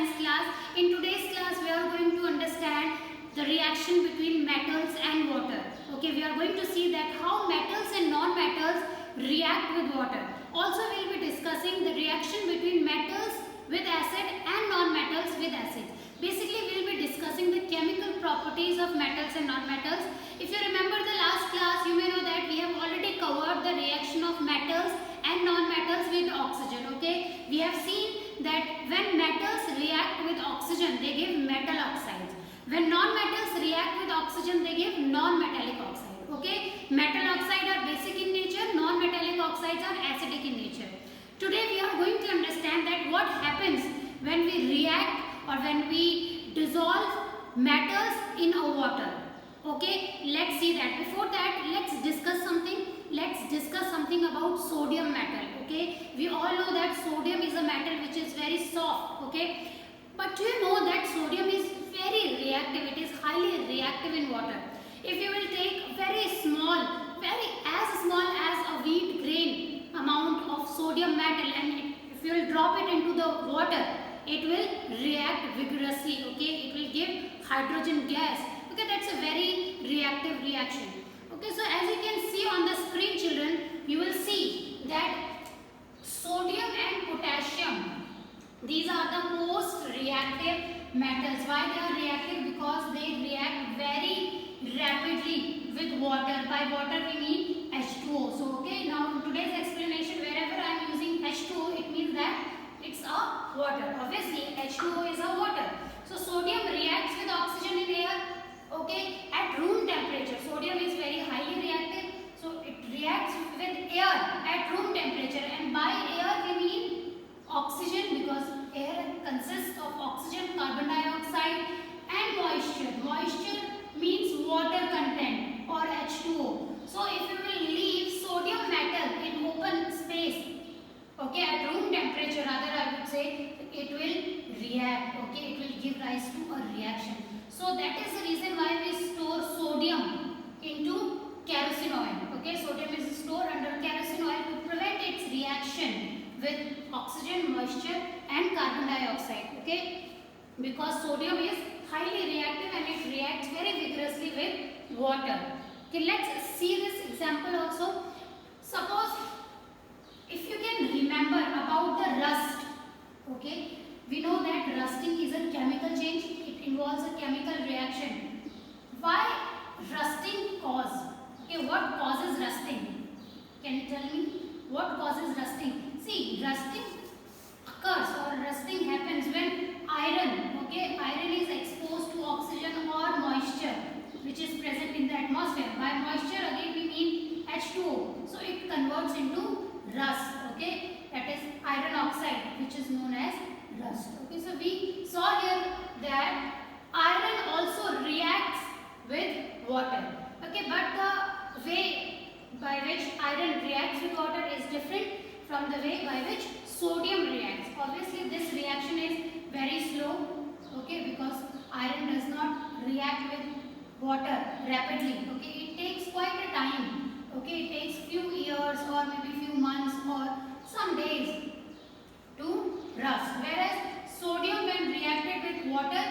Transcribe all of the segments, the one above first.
science class. In today's class we are going to understand the reaction between metals and water. Okay, we are going to see that how metals and non-metals react with water. Also we will be discussing the reaction between metals with acid and non-metals with acid. Basically we will be discussing the chemical properties of metals and non-metals. If you remember the last class, you may know that we have already covered the reaction of metals and non-metals with oxygen. Okay, we have seen that when metals react with oxygen they give metal oxides. When non-metals react with oxygen they give non-metallic oxide. Okay, metal oxide are basic in nature, non-metallic oxides are acidic in nature. Today we are going to understand that what happens when we react or when we dissolve metals in a water. Okay, let's see that. Before that, let's discuss something. Let's discuss something about sodium metal. Okay, we all know that sodium is a metal which is very soft. Okay, but do you know that sodium is very reactive? It is highly reactive in water. If you will take very small, as small as a wheat grain amount of sodium metal, and if you will drop it into the water, it will react vigorously. Okay, it will give hydrogen gas. Okay, that's a very reactive reaction. Okay, so as you can see on the screen, children, you will see that sodium and potassium, these are the most reactive metals. Why they are reactive? Because they react very rapidly with water. By water we mean H2O. So okay, now in today's explanation, wherever I am using H2O, it means that it's a water. Obviously H2O is a water. So sodium reacts with oxygen in air. Okay, at room temperature, sodium is very highly reactive, so it reacts with air at room temperature, and by air we mean oxygen, because air consists of oxygen, carbon dioxide and moisture. Moisture means water content or H2O. So if you will leave sodium metal in open space, okay, at room temperature rather I would say, it will react. Okay, it will give rise to a reaction. So that is the reason why we store sodium into kerosene oil. Okay, sodium is stored under kerosene oil to prevent its reaction with oxygen, moisture and carbon dioxide. Okay, because sodium is highly reactive and it reacts very vigorously with water. Okay, let's see this example also. Suppose if you can remember about the rust. Okay, we know that rusting is a chemical change. It involves a chemical reaction. Why rusting cause? Okay, what causes rusting? Can you tell me what causes rusting? See, rusting occurs or rusting happens when iron, okay, iron is exposed to oxygen or moisture which is present in the atmosphere. By moisture again we mean H2O. So it converts into rust. Okay, that is iron oxide, which is known as rust. Okay, so we saw here that iron also reacts with water. Okay, but the way by which iron reacts with water is different from the way by which sodium reacts. Obviously this reaction is very slow. Okay, because iron does not react with water rapidly. Okay, it takes quite a time. Okay, it takes few years or maybe few months or some days to rust. Whereas sodium, when reacted with water,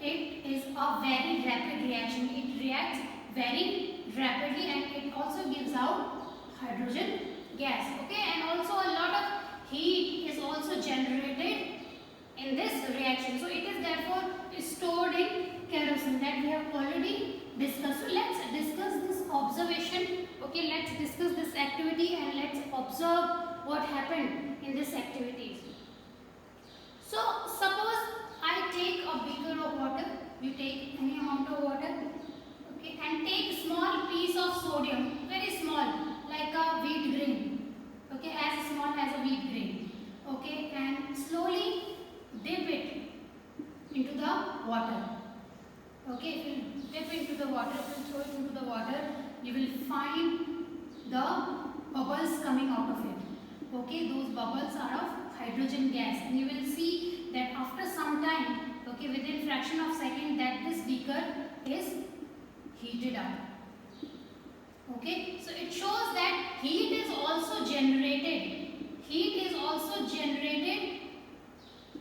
it is a very rapid reaction. It reacts very rapidly and it also gives out hydrogen gas. Okay, and also a lot of heat is also generated in this reaction. So it is therefore stored in kerosene, that we have already discussed. So let's discuss this observation. Okay, let's discuss this activity and let's observe what happened in this activity. So suppose I take a beaker of water, you take any amount of water, okay, and take small piece of sodium, very small, like a wheat grain, okay, as small as a wheat grain, okay, and slowly dip it into the water. Okay, if you dip into the water, if you throw it into the water, you will find the bubbles coming out of it. Okay, those bubbles are of hydrogen gas, and you will see that after some time, okay, within fraction of second, that this beaker is heated up. Okay, so it shows that heat is also generated. Heat is also generated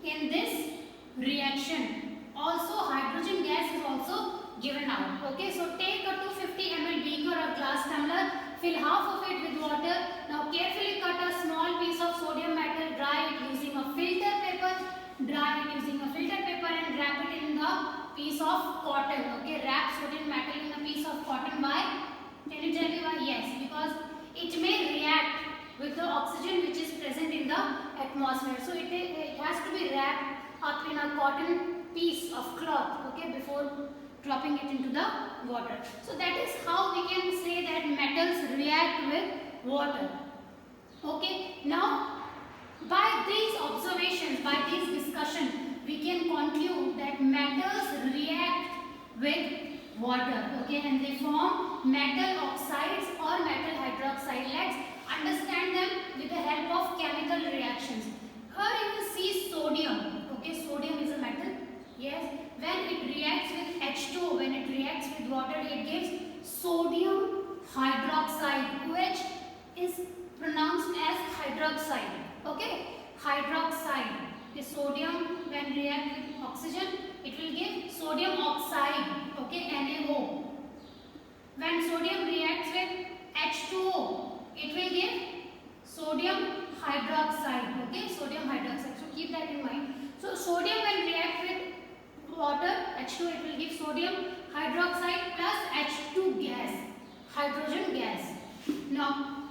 in this atmosphere. So it has to be wrapped up in a cotton piece of cloth, okay, before dropping it into the water. So that is how we can say that metals react with water. Okay, now by these observations, by this discussion, we can conclude that metals react with water, okay, and they form metal oxides or metal hydroxide. Let's understand them with the help of chemical reactions. Here you will see sodium, okay, sodium is a metal, yes, when it reacts with H2O, when it reacts with water, it gives sodium hydroxide, which is pronounced as hydroxide, okay, hydroxide. The sodium when react with oxygen, it will give sodium oxide, okay, NaO. When sodium reacts with H2O, it will give sodium hydroxide, okay, sodium hydroxide. So keep that in mind. So sodium when react with water, H2O, it will give sodium hydroxide plus H2 gas, hydrogen gas. Now,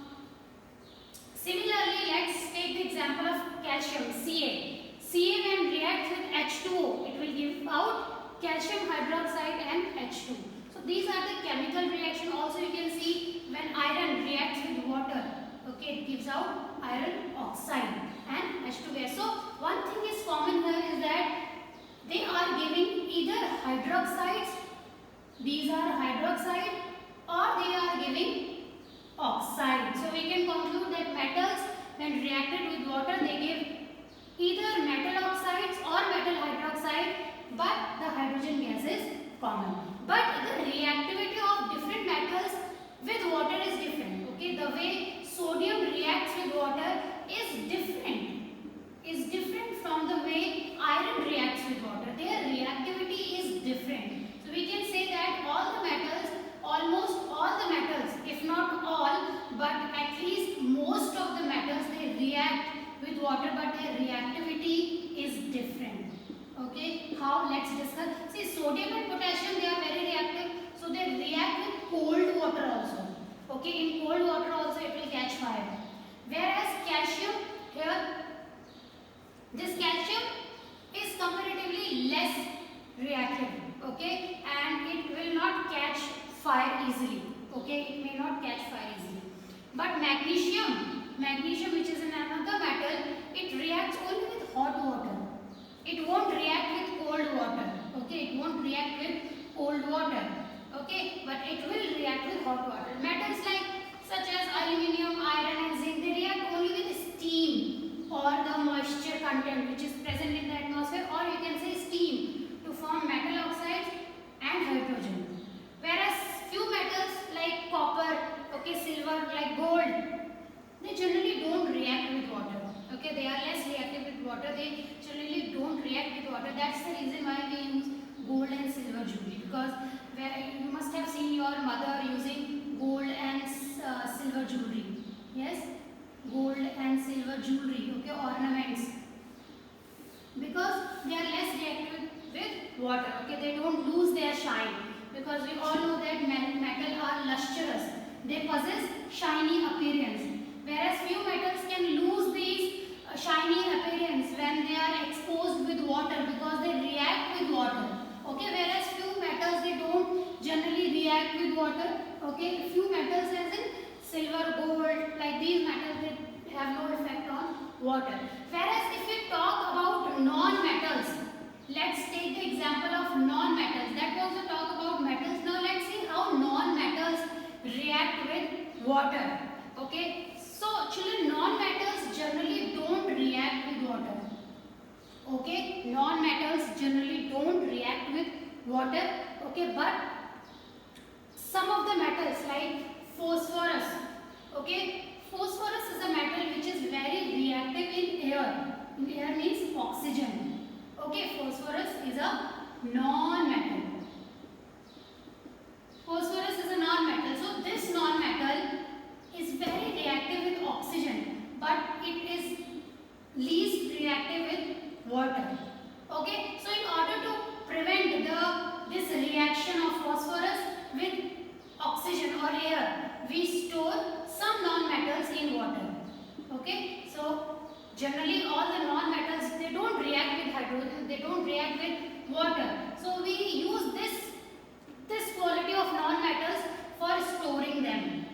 similarly, let's take the example of calcium, Ca. Ca when reacts with H2O, it will give out calcium hydroxide and H2. So these are the chemical reaction. Also you can see when iron reacts with water, okay, it gives out iron oxide and H2 gas. So one thing is common here is that they are giving either hydroxides, these are hydroxide, or they are giving oxide. So we can conclude that metals when reacted with water, they give either metal oxides or metal hydroxide, but the hydrogen gas is common. But the reactivity of different metals with water is different, okay. The way sodium reacts with water is different from the way iron reacts with water. Their reactivity is different. So we can say that all the metals, almost all the metals, if not all, but at least most of the metals, they react with water, but their reactivity is different, okay. How? Let's discuss. See, sodium and potassium, they are very reactive, so they react with cold water also, okay. In cold water also it will catch fire. Whereas calcium, here this calcium is comparatively less reactive, okay, and it will not catch fire easily, okay, it may not catch fire easily. But magnesium, which is another metal, it reacts only with hot water. It won't react with cold water, okay, it won't react with cold water, okay, but it will react with hot water. Metals like such as aluminium, iron and zinc, they react only with steam or the moisture content which is present in the atmosphere, or you can say steam, to form metal oxides and hydrogen. Whereas few metals like copper, okay, silver, like gold, they generally don't react with water, okay, they are less reactive with water, they generally don't react with water. That's the reason why we use gold and silver jewelry, because you must have seen your mother using gold and silver jewelry, yes, gold and silver jewelry, okay, ornaments, because they are less reactive with water, okay, they don't lose their shine, because we all know that metal are lustrous, they possess shiny appearance, whereas few metals can lose these shiny appearance when they are exposed with water, because they react with water, okay, whereas few metals, they don't generally react with water, okay, few metals as in silver, gold, like these metals, they have no effect on water. Whereas if we talk about non-metals, let's take the example of non-metals. That was the talk about metals. Now let's see how non-metals react with water, okay. So children, non-metals generally don't react with water, okay, non-metals generally don't react with water, okay, but some of the metals like phosphorus, okay, phosphorus is a metal which is very reactive in air. In air means oxygen, okay, phosphorus is a non-metal. Phosphorus is a non-metal, so this non-metal is very reactive with oxygen, but it is least reactive with water, okay. So in order to prevent this reaction of phosphorus with oxygen or air, we store some non-metals in water, okay. So Generally all the non-metals, they don't react with hydrogen, they don't react with water. So we use this quality of non-metals for storing them.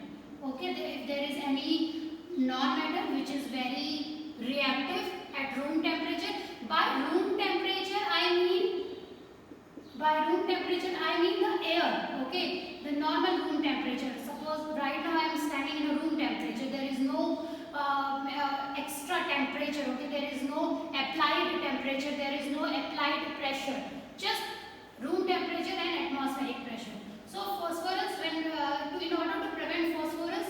Okay, if there is any non-metal which is very reactive at room temperature, by room temperature I mean the air. Okay, the normal room temperature. Suppose right now I am standing in a room temperature, there is no extra temperature. Okay, there is no applied temperature, there is no applied pressure, just room temperature and atmospheric pressure. So phosphorus, when in order to prevent phosphorus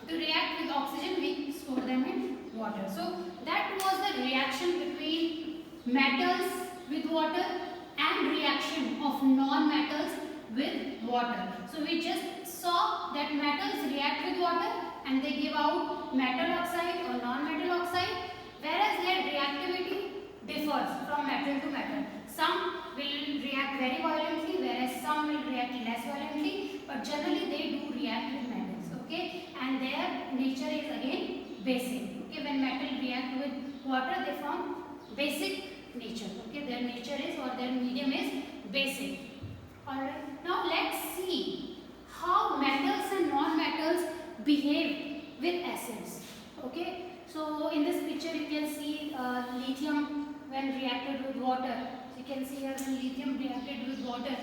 to react with oxygen, we store them in water. So that was the reaction between metals with water and reaction of non-metals with water. So we just saw that metals react with water and they give out metal oxide or non-metal oxide, whereas their reactivity differs from metal to metal. Some will react very violently, whereas some will react less violently, but generally they do react with metals. Okay, and their nature is again basic. Okay, when metal react with water, they form basic nature. Okay, their nature is, or their medium is basic. Alright, now let's see how metals and non-metals behave with acids. Okay, so in this picture you can see lithium when reacted with water. You can see here when lithium reacted with water,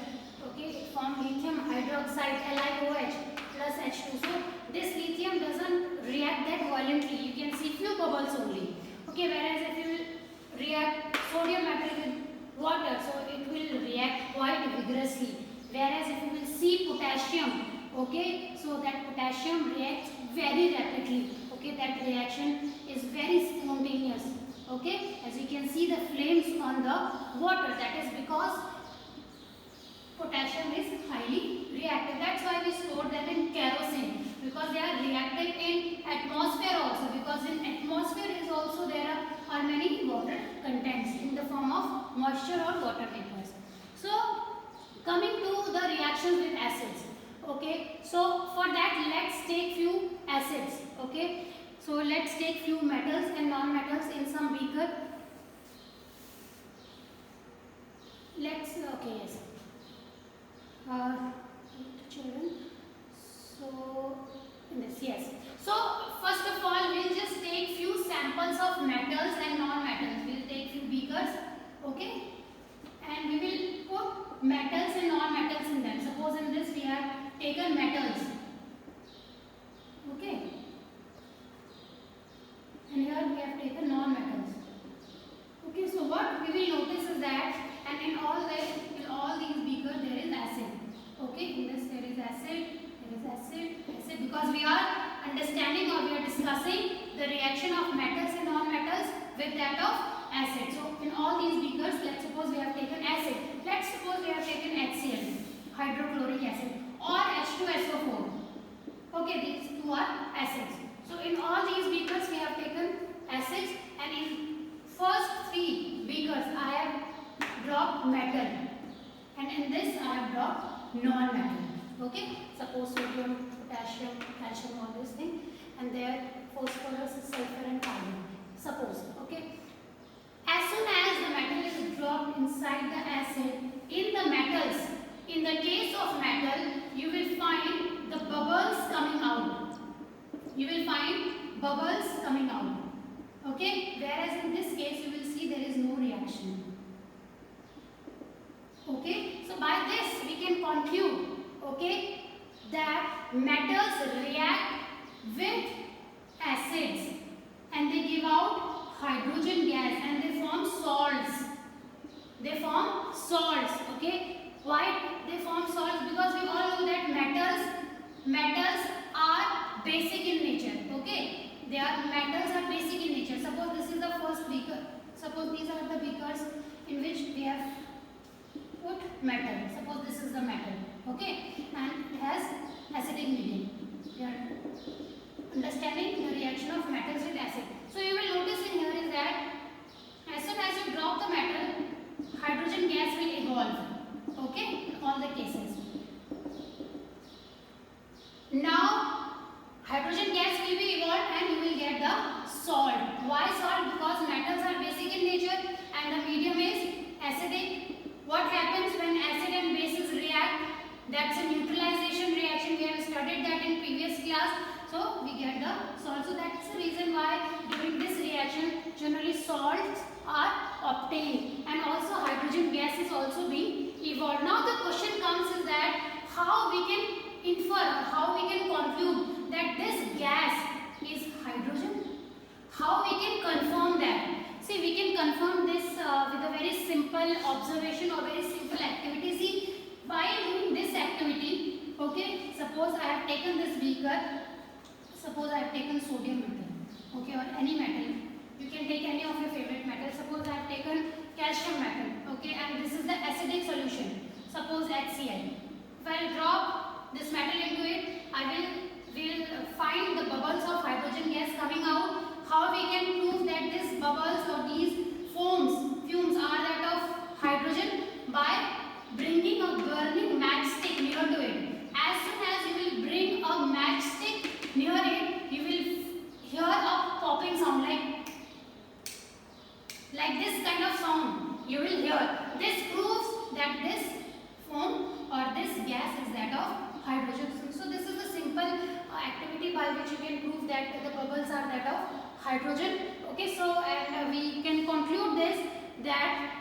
okay, it formed lithium hydroxide, LiOH plus H2. So this lithium doesn't react that violently. You can see few bubbles only. Okay, whereas if you will react sodium metal with water, so it will react quite vigorously. Whereas if you will see potassium, okay, so that potassium reacts very rapidly. Okay, that reaction is very spontaneous. Okay, as you can see the flames on the water, that is because potassium is highly reactive. That's why we store them in kerosene, because they are reactive in atmosphere also, because in atmosphere is also there are many water contents in the form of moisture or water vapors. So coming to the reactions with acids. Okay, so for that let's take few acids. Okay, so let's take few metals and non-metals in some beaker. Let's yes. Children. So in this, yes. So first of all, we'll just take few samples of metals and non-metals. We'll take few beakers. Okay, and we will put metals and non-metals in them. Suppose in this we have taken metals. Okay, and here we have taken non-metals. Okay, so what we will notice is that, and in all these beakers there is acid. Okay, in this there is acid, because we are understanding or we are discussing the reaction of metals and non-metals with that of acid. So in all these beakers, let's suppose we have taken acid. Let's suppose we have taken HCl, hydrochloric acid, or H2SO4. Okay, these two are acids. So in all these beakers we have taken acids, and in first three beakers I have dropped metal, and in this I have dropped non-metal. Okay, suppose sodium, potassium, calcium, all these things, and there phosphorus, sulfur and carbon. Suppose, okay. As soon as the metal is dropped inside the acid, in the metals, in the case of metal, you will find the bubbles coming out. You will find bubbles coming out. Okay, whereas in this case you will see there is no reaction. Okay, so by this we can conclude, okay, that metals react with acids and they give out hydrogen gas and they form salts. They form salts. Okay, why they form salts? Because we all know that metals are basic in nature. Okay, metals are basic in nature. Suppose this is the first beaker. Suppose these are the beakers in which we have put metal. Suppose this is the metal. Okay, and it has acidic medium. We are understanding the reaction of metals with acid. So you will notice in here is that as soon as you drop the metal, hydrogen gas will evolve. Okay, in all the cases. Now hydrogen gas will be evolved and you will get the salt. oxides are obtained, and also hydrogen gas is also being evolved. Now the question comes is that how we can infer or how we can conclude that this gas is hydrogen? How we can confirm that? See, we can confirm this with a very simple observation or very simple activity. See, while doing this activity, okay, suppose I have taken this beaker, suppose I have taken sodium metal, okay, or any metal. You can take any of your favorite metal. Suppose I have taken calcium metal, okay, and this is the acidic solution. Suppose HCl. If I will drop this metal into it, I will find the bubbles of hydrogen gas coming out. How we can prove that these bubbles or these fumes are that of hydrogen? By bringing a burning matchstick near to it. As soon as you will bring a matchstick near it, you will hear a popping sound like this kind of sound you will hear. This proves that this foam or this gas is that of hydrogen. So this is a simple activity by which you can prove that the bubbles are that of hydrogen. Okay, so and we can conclude this that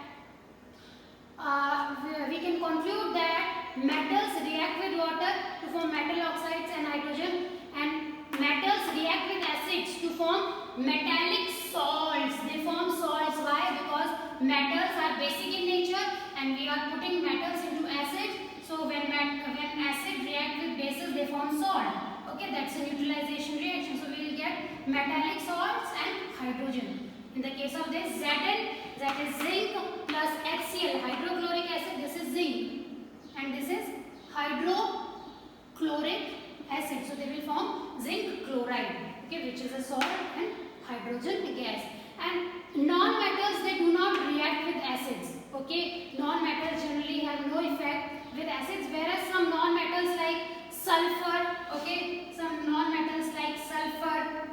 metals react with water to form metal oxides and hydrogen, and metals react with acids to form metallic salts. They form salts. Why? Because metals are basic in nature and we are putting metals into acid. So when acid react with bases, they form salt. Okay, that's a neutralization reaction. So we will get metallic salts and hydrogen. In the case of this Zn, that is zinc plus HCl, hydrochloric acid. This is zinc, and this is hydrochloric acid. So they will form zinc chloride, okay, which is a salt and hydrogen gas. And non-metals, they do not react with acids. Okay, non-metals generally have no effect with acids, whereas some non-metals like sulfur, okay, some non-metals like sulfur,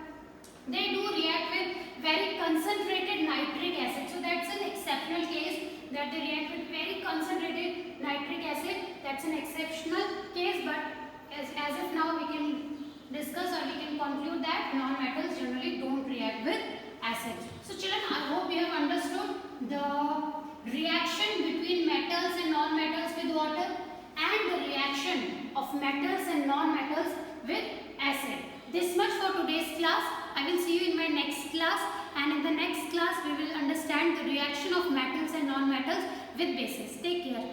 they do react with very concentrated nitric acid. So that's an exceptional case that they react with very concentrated nitric acid. That's an exceptional case, but as of now we can discuss or we can conclude that non-metals generally don't react with acids. So children, I hope you have understood the reaction between metals and non-metals with water and the reaction of metals and non-metals with acid. This much for today's class. I will see you in my next class, and in the next class we will understand the reaction of metals and non-metals with bases. Take care.